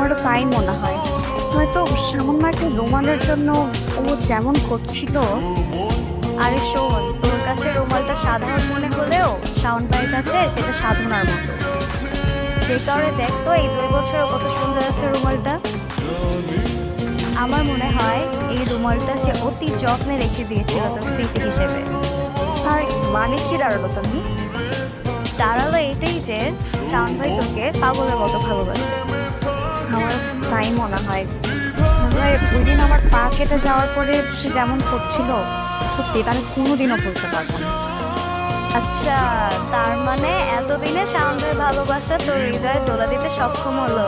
আমারও তাই মনে হয়। হয়তো সামান্য একটা রুমালের জন্য ও যেমন করছিল। আরে শোন, তোর কাছে রুমালটা সাধারণ মনে হলেও শাওন ভাইয়ের কাছে সেটা সাধনার মতো। যে কারণে দেখতো এই 2 বছরে কত সুন্দর আছে রুমালটা। আমার মনে হয় এই রুমালটা সে অতি যত্নে রেখে দিয়েছিল তোর স্মৃতি হিসেবে। তার মানে কি দাঁড়ালো তুমি? দাঁড়ালো এটাই যে শাওন ভাই তোকে পাগলের মতো ভালোবাসে। আমার তাই মনে হয়। মনে হয় ওই দিন আমার পা কেটে যাওয়ার পরে সে যেমন করছিল, সত্যি এটা আমি কোনোদিনও ভুলতে পারবো না। আচ্ছা, তার মানে এতদিনে শাওন ভাই ভালোবাসা তোর হৃদয়ে দোলা দিতে সক্ষম হলো।